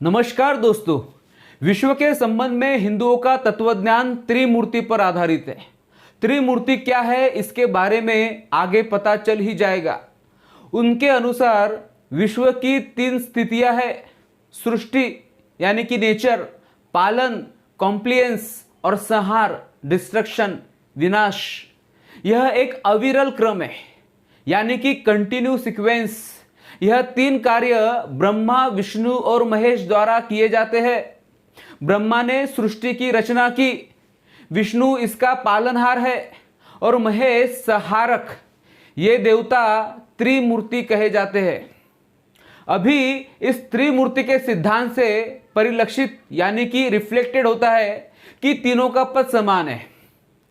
नमस्कार दोस्तों। विश्व के संबंध में हिंदुओं का तत्वज्ञान त्रिमूर्ति पर आधारित है। त्रिमूर्ति क्या है इसके बारे में आगे पता चल ही जाएगा। उनके अनुसार विश्व की तीन स्थितियां हैं: सृष्टि यानी कि नेचर, पालन कॉम्प्लियंस और संहार डिस्ट्रक्शन विनाश। यह एक अविरल क्रम है यानी कि कंटिन्यू सीक्वेंस। यह तीन कार्य ब्रह्मा, विष्णु और महेश द्वारा किए जाते हैं। ब्रह्मा ने सृष्टि की रचना की, विष्णु इसका पालनहार है और महेश संहारक। ये देवता त्रिमूर्ति कहे जाते हैं। अभी इस त्रिमूर्ति के सिद्धांत से परिलक्षित यानी कि रिफ्लेक्टेड होता है कि तीनों का पद समान है।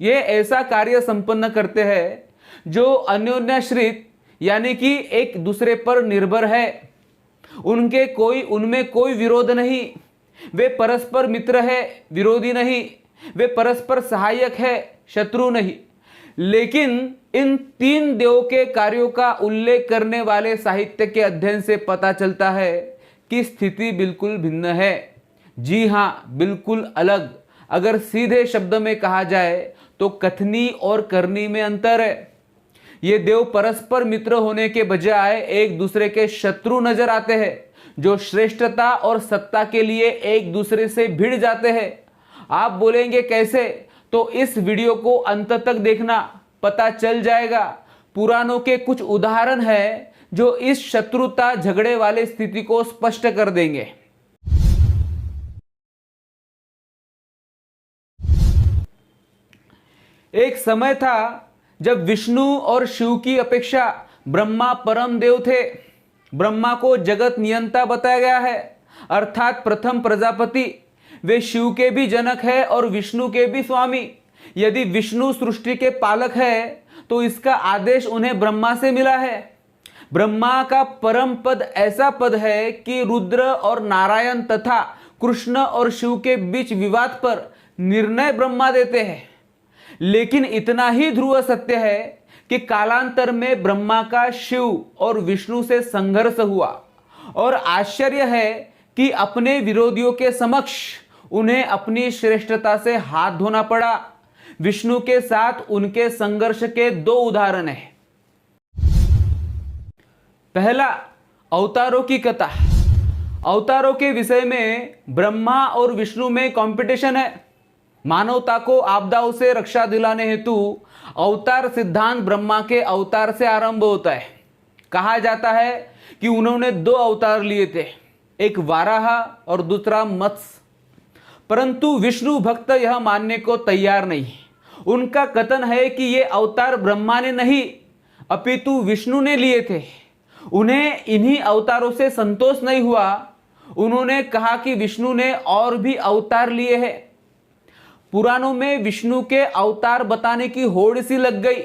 ये ऐसा कार्य संपन्न करते हैं जो अन्योन्याश्रित यानी कि एक दूसरे पर निर्भर है। उनमें कोई विरोध नहीं। वे परस्पर मित्र है, विरोधी नहीं। वे परस्पर सहायक है, शत्रु नहीं। लेकिन इन तीन देवों के कार्यों का उल्लेख करने वाले साहित्य के अध्ययन से पता चलता है कि स्थिति बिल्कुल भिन्न है। जी हाँ, बिल्कुल अलग। अगर सीधे शब्द में कहा जाए तो कथनी और करनी में अंतर है। ये देव परस्पर मित्र होने के बजाय एक दूसरे के शत्रु नजर आते हैं, जो श्रेष्ठता और सत्ता के लिए एक दूसरे से भिड़ जाते हैं। आप बोलेंगे कैसे? तो इस वीडियो को अंत तक देखना, पता चल जाएगा। पुराणों के कुछ उदाहरण हैं जो इस शत्रुता झगड़े वाले स्थिति को स्पष्ट कर देंगे। एक समय था जब विष्णु और शिव की अपेक्षा ब्रह्मा परम देव थे। ब्रह्मा को जगत नियंता बताया गया है, अर्थात प्रथम प्रजापति। वे शिव के भी जनक है और विष्णु के भी स्वामी। यदि विष्णु सृष्टि के पालक है तो इसका आदेश उन्हें ब्रह्मा से मिला है। ब्रह्मा का परम पद ऐसा पद है कि रुद्र और नारायण तथा कृष्ण और शिव के बीच विवाद पर निर्णय ब्रह्मा देते हैं। लेकिन इतना ही ध्रुव सत्य है कि कालांतर में ब्रह्मा का शिव और विष्णु से संघर्ष हुआ और आश्चर्य है कि अपने विरोधियों के समक्ष उन्हें अपनी श्रेष्ठता से हाथ धोना पड़ा। विष्णु के साथ उनके संघर्ष के दो उदाहरण हैं। पहला, अवतारों की कथा। अवतारों के विषय में ब्रह्मा और विष्णु में कंपटीशन है। मानवता को आपदाओं से रक्षा दिलाने हेतु अवतार सिद्धांत ब्रह्मा के अवतार से आरंभ होता है। कहा जाता है कि उन्होंने दो अवतार लिए थे, एक वाराह और दूसरा मत्स्य। परंतु विष्णु भक्त यह मानने को तैयार नहीं। उनका कथन है कि ये अवतार ब्रह्मा ने नहीं अपितु विष्णु ने लिए थे। उन्हें इन्हीं अवतारों से संतोष नहीं हुआ। उन्होंने कहा कि विष्णु ने और भी अवतार लिए हैं। पुराणों में विष्णु के अवतार बताने की होड़ सी लग गई।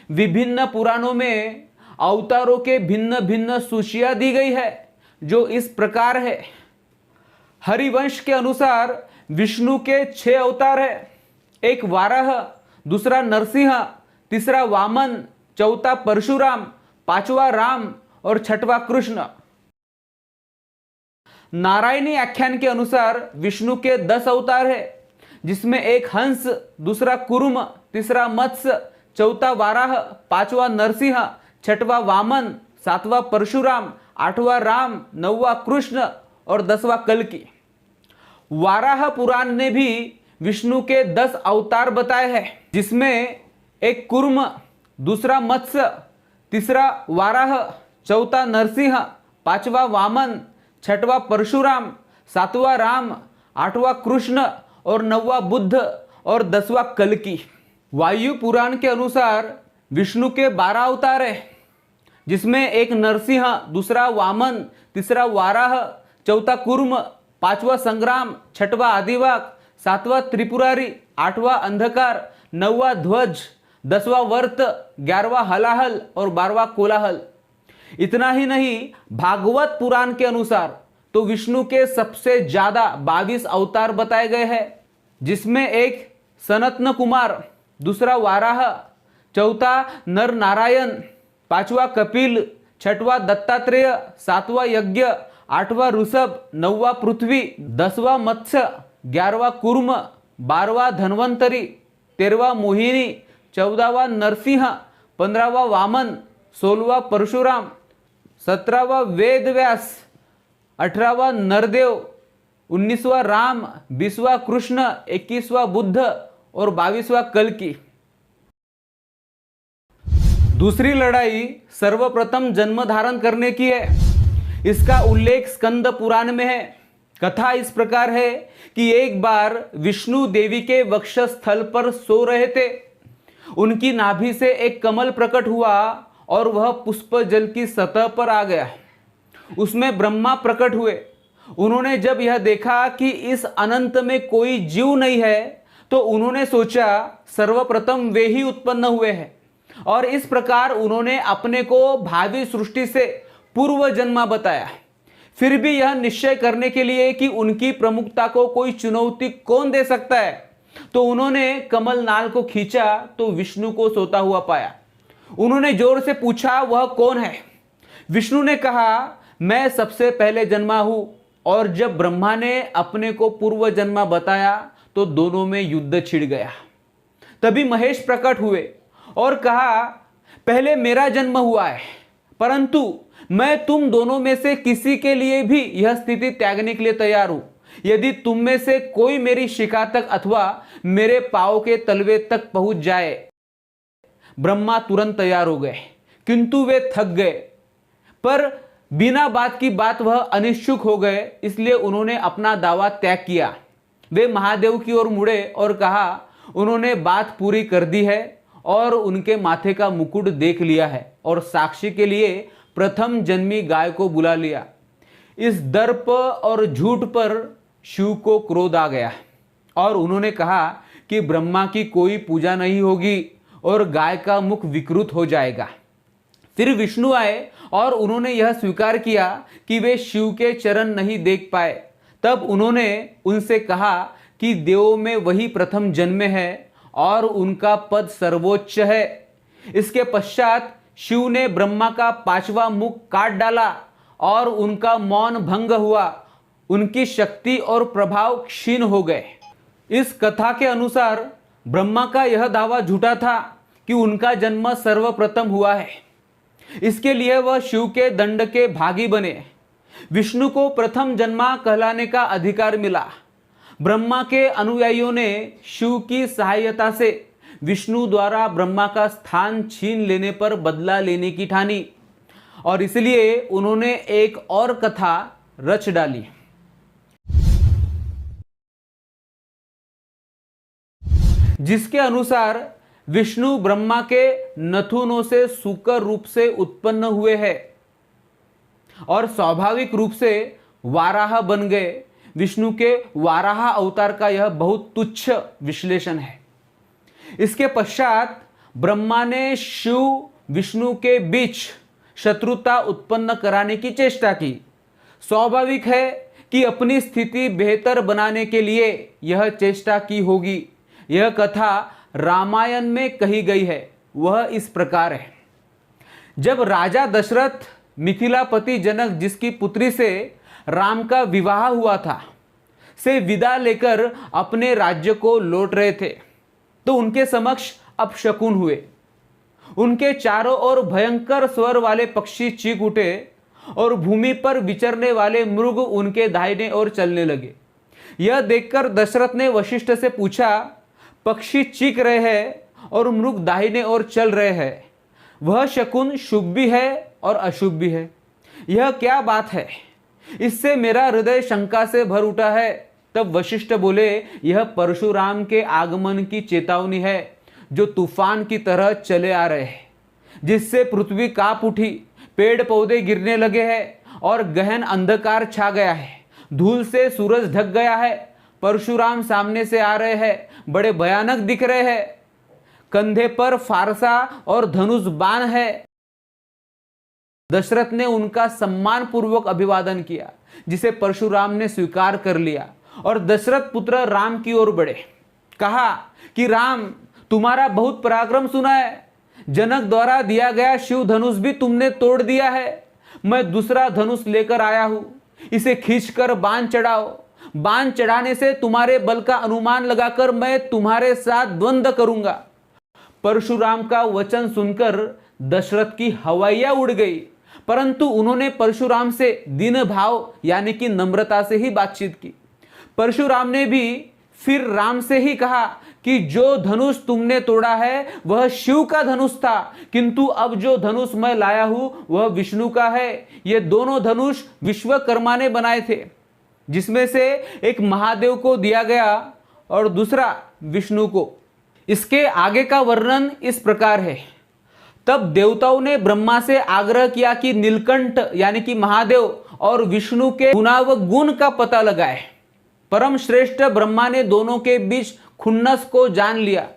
विभिन्न पुराणों में अवतारों के भिन्न भिन्न सूचियां दी गई है, जो इस प्रकार है। हरिवंश के अनुसार विष्णु के 6 अवतार है। एक वाराह, दूसरा नरसिंह, तीसरा वामन, चौथा परशुराम, पांचवा राम और छठवां कृष्ण। नारायणी आख्यान के अनुसार विष्णु के 10 अवतार है, जिसमें एक हंस, दूसरा कुरुम, तीसरा मत्स्य, चौथा वाराह, पांचवा नरसिंह, छठवां वामन, सातवां परशुराम, आठवां राम, नौवां कृष्ण और 10वां कल्कि। वाराह पुराण ने भी विष्णु के 10 अवतार बताए हैं, जिसमें एक कुर्म, दूसरा मत्स्य, तीसरा वाराह, चौथा नरसिंह, पांचवा वामन, छठवां परशुराम, सातवां राम, आठवां कृष्ण और 9वां बुद्ध और 10वां कल्कि। वायु पुराण के अनुसार विष्णु के 12 अवतार है, जिसमें एक नरसिंह, दूसरा वामन, तीसरा वाराह, चौथा कुर्म, पांचवा संग्राम, छठवां आदिवाक, सातवां त्रिपुरारी, आठवां अंधकार, 9वां ध्वज, 10वां वर्त, 11वां हलाहल और 12वां कोलाहल। इतना ही नहीं, भागवत पुराण के अनुसार तो विष्णु के सबसे ज्यादा 22 अवतार बताए गए हैं, जिसमें एक सनत्न कुमार, दूसरा वाराह, चौथा नर नारायण, पांचवा कपिल, छठवां दत्तात्रेय, सातवां यज्ञ, 8वां ऋषभ, 9वां पृथ्वी, 10वां मत्स्य, 11वां कूर्म, 12वां धन्वंतरी, 13वां मोहिनी, 14वां नरसिंह, 15वां वामन, 16वां परशुराम, 17वां वेदव्यास, 18वां नरदेव, 19वां राम, 20वां कृष्ण, 21वां बुद्ध और 22वां कल्कि। दूसरी लड़ाई सर्वप्रथम जन्म धारण करने की है। इसका उल्लेख स्कंद पुराण में है। कथा इस प्रकार है कि एक बार विष्णु देवी के वक्षस्थल पर सो रहे थे। उनकी नाभि से एक कमल प्रकट हुआ और वह पुष्प जल की सतह पर आ गया। उसमें ब्रह्मा प्रकट हुए। उन्होंने जब यह देखा कि इस अनंत में कोई जीव नहीं है तो उन्होंने सोचा सर्वप्रथम वे ही उत्पन्न हुए हैं, और इस प्रकार उन्होंने अपने को भावी सृष्टि से पूर्व जन्मा बताया। फिर भी यह निश्चय करने के लिए कि उनकी प्रमुखता को कोई चुनौती कौन दे सकता है, तो उन्होंने कमल नाल को खींचा तो विष्णु को सोता हुआ पाया। उन्होंने जोर से पूछा, वह कौन है? विष्णु ने कहा, मैं सबसे पहले जन्मा हूं। और जब ब्रह्मा ने अपने को पूर्व जन्मा बताया तो दोनों में युद्ध छिड़ गया। तभी महेश प्रकट हुए और कहा, पहले मेरा जन्म हुआ है, परंतु मैं तुम दोनों में से किसी के लिए भी यह स्थिति त्यागने के लिए तैयार हूं। यदि तुम में से कोई मेरी शिखा तक अथवा मेरे पांव के तलवे तक पहुंच जाए। ब्रह्मा तुरंत तैयार हो गए, किंतु वे थक गए। पर बिना बात की बात वह अनिश्चुक हो गए, इसलिए उन्होंने अपना दावा त्याग किया। वे महादेव की ओर मुड़े और कहा, उन्होंने बात पूरी कर दी है और उनके माथे का मुकुट देख लिया है और साक्षी के लिए प्रथम जन्मी गाय को बुला लिया। इस दर्प और झूठ पर शिव को क्रोध आ गया और उन्होंने कहा कि ब्रह्मा की कोई पूजा नहीं होगी और गाय का मुख विकृत हो जाएगा। फिर विष्णु आए और उन्होंने यह स्वीकार किया कि वे शिव के चरण नहीं देख पाए। तब उन्होंने उनसे कहा कि देवों में वही प्रथम जन्मे है और उनका पद सर्वोच्च है। इसके पश्चात शिव ने ब्रह्मा का 5वां मुख काट डाला और उनका मौन भंग हुआ। उनकी शक्ति और प्रभाव क्षीण हो गए। इस कथा के अनुसार ब्रह्मा का यह दावा झूठा था कि उनका जन्म सर्वप्रथम हुआ है। इसके लिए वह शिव के दंड के भागी बने। विष्णु को प्रथम जन्मा कहलाने का अधिकार मिला। ब्रह्मा के अनुयायियों ने शिव की सहायता से विष्णु द्वारा ब्रह्मा का स्थान छीन लेने पर बदला लेने की ठानी और इसलिए उन्होंने एक और कथा रच डाली। जिसके अनुसार विष्णु ब्रह्मा के नथुनों से सूकर रूप से उत्पन्न हुए हैं और स्वाभाविक रूप से वाराह बन गए। विष्णु के वाराह अवतार का यह बहुत तुच्छ विश्लेषण है। इसके पश्चात ब्रह्मा ने शिव विष्णु के बीच शत्रुता उत्पन्न कराने की चेष्टा की। स्वाभाविक है कि अपनी स्थिति बेहतर बनाने के लिए यह चेष्टा की होगी। यह कथा रामायण में कही गई है। वह इस प्रकार है। जब राजा दशरथ मिथिलापति जनक, जिसकी पुत्री से राम का विवाह हुआ था, से विदा लेकर अपने राज्य को लौट रहे थे तो उनके समक्ष अपशकुन हुए। उनके चारों ओर भयंकर स्वर वाले पक्षी चीख उठे और भूमि पर विचरने वाले मृग उनके दाहिने ओर चलने लगे। यह देखकर दशरथ ने वशिष्ठ से पूछा, पक्षी चीख रहे हैं और मृग दाहिने ओर चल रहे हैं, वह शकुन शुभ भी है और अशुभ भी है। यह क्या बात है? इससे मेरा हृदय शंका से भर उठा है। तब वशिष्ठ बोले, यह परशुराम के आगमन की चेतावनी है, जो तूफान की तरह चले आ रहे हैं, जिससे पृथ्वी कांप उठी, पेड़ पौधे गिरने लगे हैं और गहन अंधकार छा गया है। धूल से सूरज ढक गया है। परशुराम सामने से आ रहे हैं, बड़े भयानक दिख रहे हैं। कंधे पर फारसा और धनुष बाण है। दशरथ ने उनका सम्मान पूर्वक अभिवादन किया, जिसे परशुराम ने स्वीकार कर लिया और दशरथ पुत्र राम की ओर बढ़े। कहा कि राम, तुम्हारा बहुत पराक्रम सुना है। जनक द्वारा दिया गया शिव धनुष भी तुमने तोड़ दिया है। मैं दूसरा धनुष लेकर आया हूं। इसे खींचकर बांध चढ़ाओ। बांध चढ़ाने से तुम्हारे बल का अनुमान लगाकर मैं तुम्हारे साथ द्वंद्व करूंगा। परशुराम का वचन सुनकर दशरथ की हवाइयां उड़ गई, परंतु उन्होंने परशुराम से दीन भाव यानी कि नम्रता से ही बातचीत की। परशुराम ने भी फिर राम से ही कहा कि जो धनुष तुमने तोड़ा है वह शिव का धनुष था, किंतु अब जो धनुष मैं लाया हूं वह विष्णु का है। ये दोनों धनुष विश्वकर्मा ने बनाए थे, जिसमें से एक महादेव को दिया गया और दूसरा विष्णु को। इसके आगे का वर्णन इस प्रकार है। तब देवताओं ने ब्रह्मा से आग्रह किया कि नीलकंठ यानी कि महादेव और विष्णु के गुणावगुण का पता लगाए। परम श्रेष्ठ ब्रह्मा ने दोनों के बीच खुन्नस को जान लिया।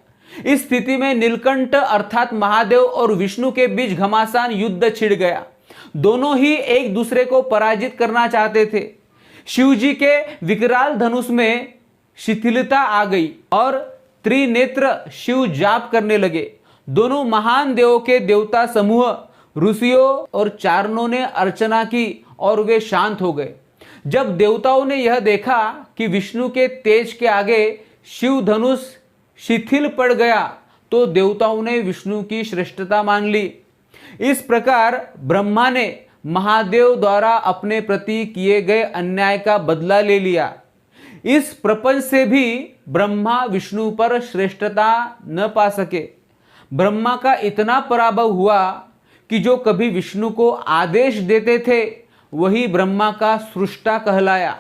इस स्थिति में नीलकंठ अर्थात महादेव और विष्णु के बीच घमासान युद्ध छिड़ गया। दोनों ही एक दूसरे को पराजित करना चाहते थे। शिव जी के विकराल धनुष में शिथिलता आ गई और त्रिनेत्र शिव जाप करने लगे। दोनों महान देवों के देवता समूह ऋषियों और चारणों ने अर्चना की और वे शांत हो गए। जब देवताओं ने यह देखा कि विष्णु के तेज के आगे शिव धनुष शिथिल पड़ गया, तो देवताओं ने विष्णु की श्रेष्ठता मान ली। इस प्रकार ब्रह्मा ने महादेव द्वारा अपने प्रति किए गए अन्याय का बदला ले लिया। इस प्रपंच से भी ब्रह्मा विष्णु पर श्रेष्ठता न पा सके। ब्रह्मा का इतना पराभव हुआ कि जो कभी विष्णु को आदेश देते थे वही ब्रह्मा का सृष्टा कहलाया।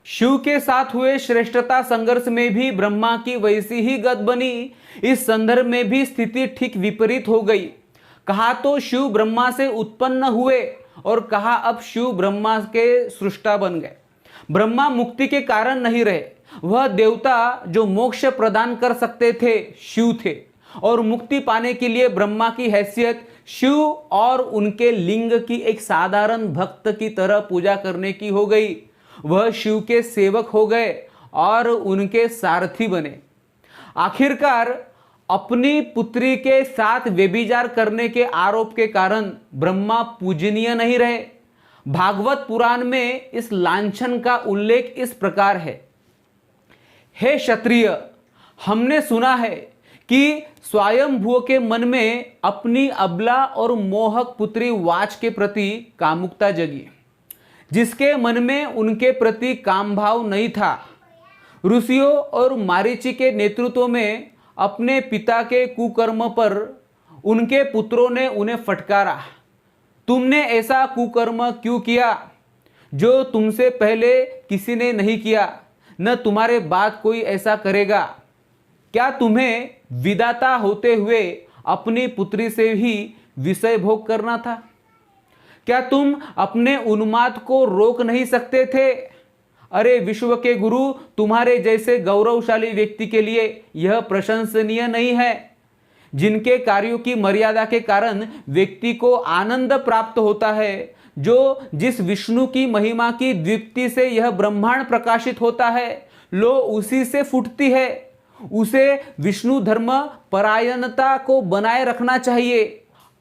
शिव के साथ हुए श्रेष्ठता संघर्ष में भी ब्रह्मा की वैसी ही गत बनी। इस संदर्भ में भी स्थिति ठीक विपरीत हो गई। कहा तो शिव ब्रह्मा से उत्पन्न हुए और कहा अब शिव ब्रह्मा के सृष्टा बन गए। ब्रह्मा मुक्ति के कारण नहीं रहे। वह देवता जो मोक्ष प्रदान कर सकते थे शिव थे, और मुक्ति पाने के लिए ब्रह्मा की हैसियत शिव और उनके लिंग की एक साधारण भक्त की तरह पूजा करने की हो गई। वह शिव के सेवक हो गए और उनके सारथी बने। आखिरकार अपनी पुत्री के साथ व्यभिचार करने के आरोप के कारण ब्रह्मा पूजनीय नहीं रहे। भागवत पुराण में इस लांछन का उल्लेख इस प्रकार है। हे क्षत्रिय, हमने सुना है कि स्वयंभू के मन में अपनी अबला और मोहक पुत्री वाच के प्रति कामुकता जगी, जिसके मन में उनके प्रति काम भाव नहीं था। ऋषियों और मारीची के नेतृत्व में अपने पिता के कुकर्म पर उनके पुत्रों ने उन्हें फटकारा। तुमने ऐसा कुकर्म क्यों किया जो तुमसे पहले किसी ने नहीं किया, न तुम्हारे बाद कोई ऐसा करेगा? क्या तुम्हें विधाता होते हुए अपनी पुत्री से ही विषय भोग करना था? क्या तुम अपने उन्माद को रोक नहीं सकते थे? अरे विश्व के गुरु, तुम्हारे जैसे गौरवशाली व्यक्ति के लिए यह प्रशंसनीय नहीं है, जिनके कार्यों की मर्यादा के कारण व्यक्ति को आनंद प्राप्त होता है। जो जिस विष्णु की महिमा की दीप्ति से यह ब्रह्मांड प्रकाशित होता है, लो उसी से फूटती है। उसे विष्णु धर्म परायणता को बनाए रखना चाहिए।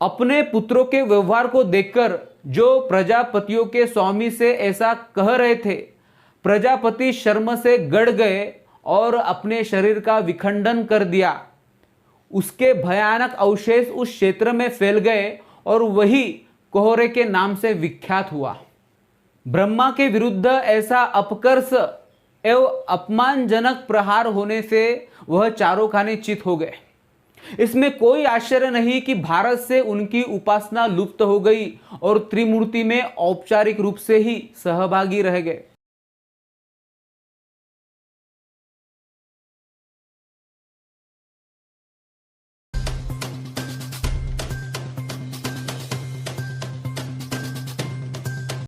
अपने पुत्रों के व्यवहार को देखकर जो प्रजापतियों के स्वामी से ऐसा कह रहे थे, प्रजापति शर्म से गड़ गए और अपने शरीर का विखंडन कर दिया। उसके भयानक अवशेष उस क्षेत्र में फैल गए और वही कोहरे के नाम से विख्यात हुआ। ब्रह्मा के विरुद्ध ऐसा अपकर्ष एवं अपमानजनक प्रहार होने से वह चारों खाने चित हो गए। इसमें कोई आश्चर्य नहीं कि भारत से उनकी उपासना लुप्त हो गई और त्रिमूर्ति में औपचारिक रूप से ही सहभागी रह गए।